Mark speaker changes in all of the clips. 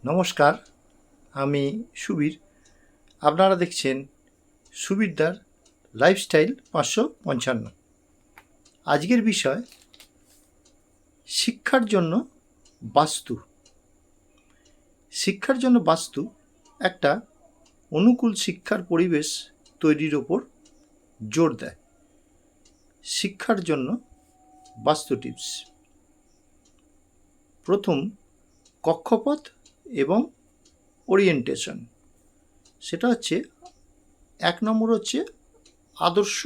Speaker 1: নমস্কার, আমি সুবীর। আপনারা দেখছেন সুবীরদার লাইফস্টাইল 555। আজকের বিষয় শিক্ষার জন্য বাস্তু। শিক্ষার জন্য বাস্তু একটা অনুকূল শিক্ষার পরিবেশ তৈরির ওপর জোর দেয়। শিক্ষার জন্য বাস্তু টিপস। প্রথম, কক্ষপথ এবং ওরিয়েন্টেশন। সেটা হচ্ছে 1 নম্বর হচ্ছে আদর্শ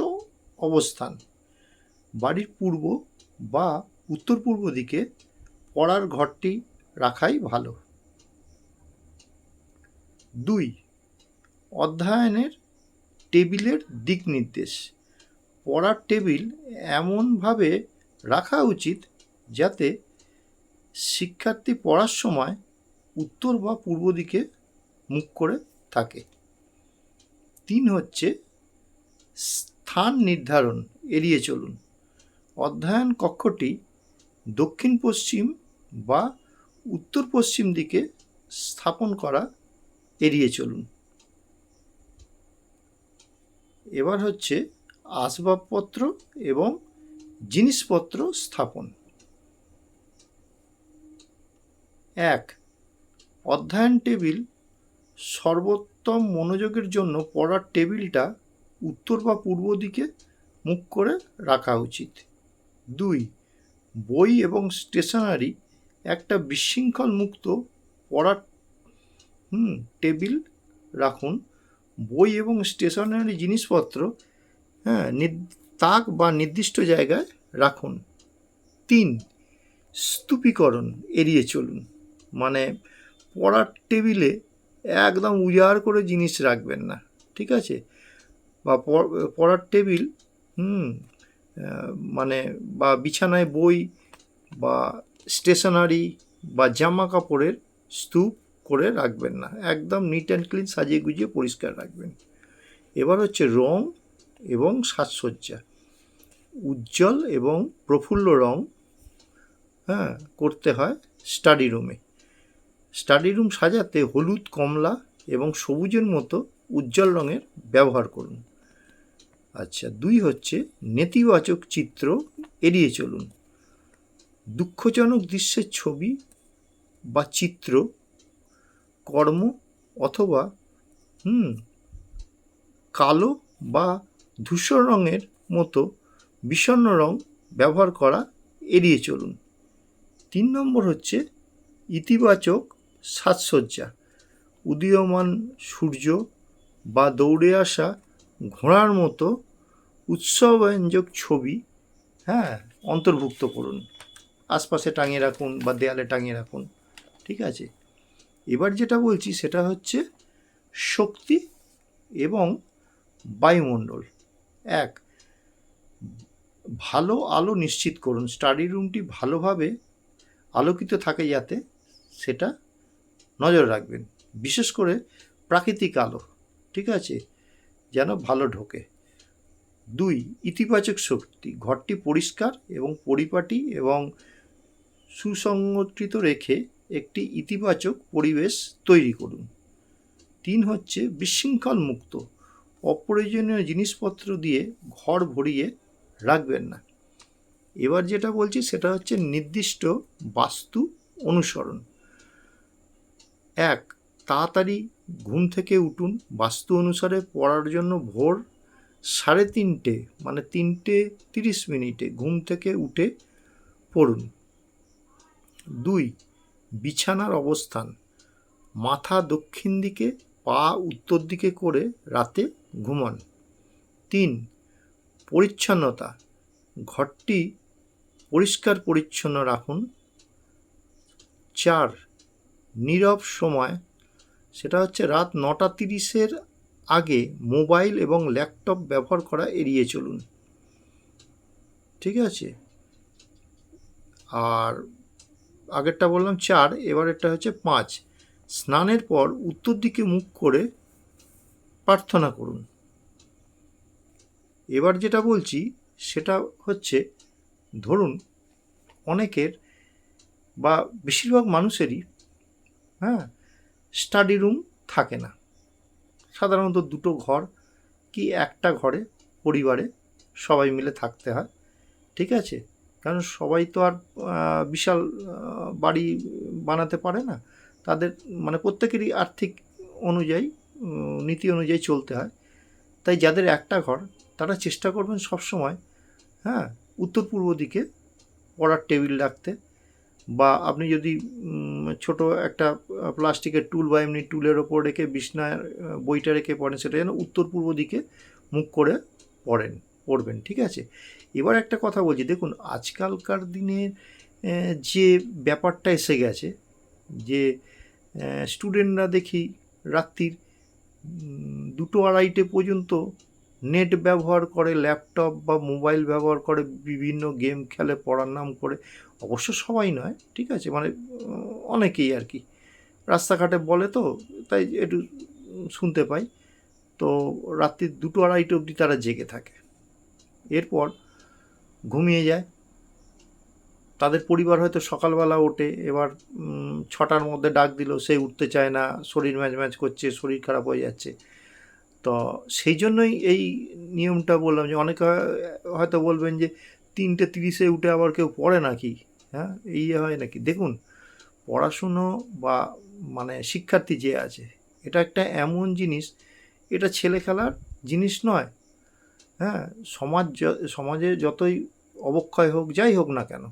Speaker 1: অবস্থান। বাড়ির পূর্ব বা উত্তর পূর্ব দিকে পড়ার ঘরটি রাখাই ভালো। 2, অধ্যয়নের টেবিলের দিক নির্দেশ। পড়ার টেবিল এমনভাবে রাখা উচিত যাতে শিক্ষার্থী পড়ার সময় উত্তর বা পূর্ব দিকে মুখ করে থাকে। 3 হচ্ছে স্থান নির্ধারণ এড়িয়ে চলুন। অধ্যয়ন কক্ষটি দক্ষিণ পশ্চিম বা উত্তর পশ্চিম দিকে স্থাপন করা এড়িয়ে চলুন। এবার হচ্ছে আসবাবপত্র এবং জিনিসপত্র স্থাপন। 1, অধ্যয়ন টেবিল। সর্বোত্তম মনোযোগের জন্য পড়ার টেবিলটা উত্তর বা পূর্ব দিকে মুখ করে রাখা উচিত। 2, বই এবং স্টেশনারি। একটা বিশৃঙ্খল মুক্ত পড়ার টেবিল রাখুন। বই এবং স্টেশনারি জিনিসপত্র তাক বা নির্দিষ্ট জায়গায় রাখুন। 3, স্তূপীকরণ এড়িয়ে চলুন। মানে পড়ার টেবিলে একদম উজাড় করে জিনিস রাখবেন না, ঠিক আছে? বা পড়ার টেবিল মানে বা বিছানায় বই বা স্টেশনারি বা জামা কাপড়ের স্তূপ করে রাখবেন না, একদম নিট অ্যান্ড ক্লিন সাজিয়ে গুজিয়ে পরিষ্কার রাখবেন। এবার হচ্ছে রং এবং সাজসজ্জা। উজ্জ্বল এবং প্রফুল্ল রং করতে হয় স্টাডি রুমে। স্টাডি রুম সাজাতে হলুদ, কমলা এবং সবুজের মতো উজ্জ্বল রঙের ব্যবহার করুন। আচ্ছা, 2 হচ্ছে নেতিবাচক চিত্র এড়িয়ে চলুন। দুঃখজনক দৃশ্যের ছবি বা চিত্র, কর্ম অথবা কালো বা ধূসর রঙের মতো বিষণ্ণ রং ব্যবহার করা এড়িয়ে চলুন। 3 নম্বর হচ্ছে ইতিবাচক সাজসজ্জা। উদীয়মান সূর্য বা দৌড়ে আসা ঘোড়ার মতো উৎসবব্যঞ্জক ছবি অন্তর্ভুক্ত করুন। আশপাশে টাঙিয়ে রাখুন বা দেয়ালে টাঙিয়ে রাখুন, ঠিক আছে? এবার যেটা বলছি সেটা হচ্ছে শক্তি এবং বায়ুমণ্ডল। 1, ভালো আলো নিশ্চিত করুন। স্টাডি রুমটি ভালোভাবে আলোকিত থাকে যাতে সেটা নজর রাখবেন। বিশেষ করে প্রাকৃতিক আলো, ঠিক আছে, যেন ভালো ঢোকে। 2, ইতিবাচক শক্তি। ঘরটি পরিষ্কার এবং পরিপাটি এবং সুসংগঠিত রেখে একটি ইতিবাচক পরিবেশ তৈরি করুন। 3 হচ্ছে বিশৃঙ্খল মুক্ত। অপ্রয়োজনীয় জিনিসপত্র দিয়ে ঘর ভরিয়ে রাখবেন না। এবার যেটা বলছি সেটা হচ্ছে নির্দিষ্ট বাস্তু অনুসরণ। 1, তাড়াতাড়ি ঘুম থেকে উঠুন। বাস্তু অনুসারে পড়ার জন্য ভোর 3:30 মানে 3:30 ঘুম থেকে উঠে পড়ুন। 2, বিছানার অবস্থান। মাথা দক্ষিণ দিকে, পা উত্তর দিকে করে রাতে ঘুমান। 3, পরিচ্ছন্নতা। ঘরটি পরিষ্কার পরিচ্ছন্ন রাখুন। 4, নীরব সময়। সেটা হচ্ছে রাত 9:30 আগে মোবাইল এবং ল্যাপটপ ব্যবহার করা এড়িয়ে চলুন, ঠিক আছে? আর আগেরটা বললাম 4, এবার এটা হচ্ছে 5, স্নানের পর উত্তর দিকে মুখ করে প্রার্থনা করুন। এবার যেটা বলছি সেটা হচ্ছে, ধরুন অনেকের বা বেশিরভাগ মানুষেরই স্টাডি রুম থাকে না। সাধারণত দুটো ঘর কি একটা ঘরে পরিবারে সবাই মিলে থাকতে হয়, ঠিক আছে? কারণ সবাই তো আর বিশাল বাড়ি বানাতে পারে না। তাদের মানে প্রত্যেকেরই আর্থিক অনুযায়ী নীতি অনুযায়ী চলতে হয়। তাই যাদের একটা ঘর তারা চেষ্টা করবেন সবসময়, হ্যাঁ, উত্তর পূর্ব দিকে পড়ার টেবিল রাখতে, বা আপনি যদি ছোট একটা প্লাস্টিকের টুল বা এমনি টুলের ওপর রেখে বিছনায় বইটা রেখে পড়েন, সেটা যেন উত্তর পূর্ব দিকে মুখ করে পড়বেন, ঠিক আছে? এবার একটা কথা বলছি, দেখুন আজকালকার দিনের যে ব্যাপারটা এসে গেছে, যে স্টুডেন্টরা দেখি রাত্রির 2-2:30 পর্যন্ত নেট ব্যবহার করে, ল্যাপটপ বা মোবাইল ব্যবহার করে, বিভিন্ন গেম খেলে পড়ার নাম করে। অবশ্য সবাই নয়, ঠিক আছে, মানে অনেকেই আর কি রাস্তাঘাটে বলে, তো তাই একটু শুনতে পাই। তো রাত্রি 2-2:30 অবধি তারা জেগে থাকে, এরপর ঘুমিয়ে যায়। তাদের পরিবার হয়তো সকালবেলা ওঠে, এবার 6টার মধ্যে ডাক দিল, সে উঠতে চায় না, শরীর ম্যাজ করছে, শরীর খারাপ হয়ে যাচ্ছে। তো সেই জন্যই এই নিয়মটা বললাম, যে অনেকে হয়তো বলবেন যে 3:30 উঠে আবার কেউ পড়ে নাকি, হ্যাঁ, এই হয় নাকি? দেখুন, পড়াশুনো বা মানে শিক্ষার্থী যে আছে, এটা একটা এমন জিনিস, এটা ছেলে খেলার জিনিস নয়, হ্যাঁ। সমাজে যতই অবক্ষয় হোক, যাই হোক না কেন,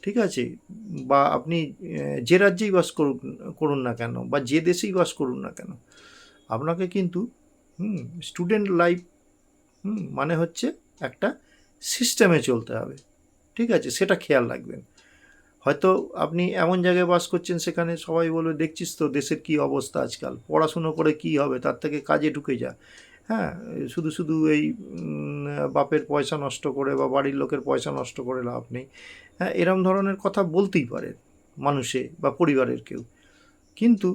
Speaker 1: ঠিক আছে, বা আপনি যে রাজ্যেই বাস করুন না কেন, বা যে দেশেই বাস করুন না কেন, আপনাকে কিন্তু স্টুডেন্ট লাইফ মানে হচ্ছে একটা সিস্টেমে চলতে হবে, ঠিক আছে? সেটা খেয়াল রাখবেন। হয়তো আপনি এমন জায়গায় বাস করছেন, সেখানে সবাই বলবে, দেখছিস তো দেশের কী অবস্থা আজকাল, পড়াশুনো করে কী হবে, তার থেকে কাজে ঢুকে যা, হ্যাঁ, শুধু এই বাপের পয়সা নষ্ট করে বা বাড়ির লোকের পয়সা নষ্ট করে লাভ নেই, হ্যাঁ, এরম ধরনের কথা বলতেই পারে মানুষে বা পরিবারের কেউ। কিন্তু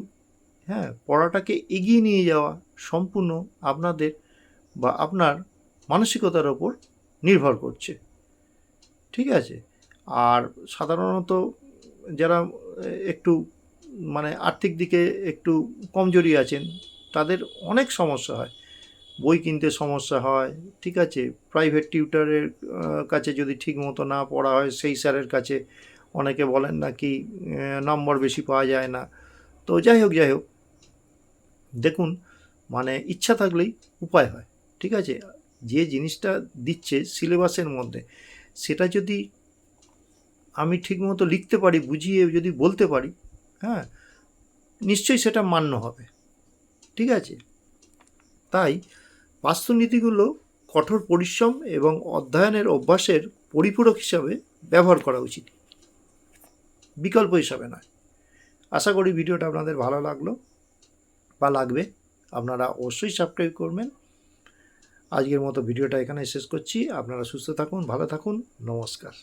Speaker 1: হ্যাঁ, পড়াটাকে এগিয়ে নিয়ে যাওয়া সম্পূর্ণ আপনাদের বা আপনার মানসিকতার ওপর নির্ভর করছে, ঠিক আছে? আর সাধারণত যারা একটু মানে আর্থিক দিকে একটু কমজোরি আছেন, তাদের অনেক সমস্যা হয়, বই কিনতে সমস্যা হয়, ঠিক আছে? প্রাইভেট টিউটরের কাছে যদি ঠিক মতো না পড়া হয়, সেই স্যারের কাছে অনেকে বলেন নাকি নম্বর বেশি পাওয়া যায় না। তো যাই হোক, দেখুন, মানে ইচ্ছা থাকলেই উপায় হয়, ঠিক আছে? যে জিনিসটা দিচ্ছে সিলেবাসের মধ্যে, সেটা যদি আমি ঠিকমতো লিখতে পারি, বুঝিয়ে যদি বলতে পারি, হ্যাঁ, নিশ্চয়ই সেটা মান্য হবে, ঠিক আছে? তাই বাস্তুনীতিগুলো কঠোর পরিশ্রম এবং অধ্যয়নের অভ্যাসের পরিপূরক হিসাবে ব্যবহার করা উচিত, বিকল্প হিসাবে নয়। আশা করি ভিডিওটা আপনাদের ভালো লাগলো বা লাগবে। আপনারা অবশ্যই সাবস্ক্রাইব করবেন। আজকের মতো ভিডিওটা এখানে শেষ করছি। আপনারা সুস্থ থাকুন, ভালো থাকুন, নমস্কার।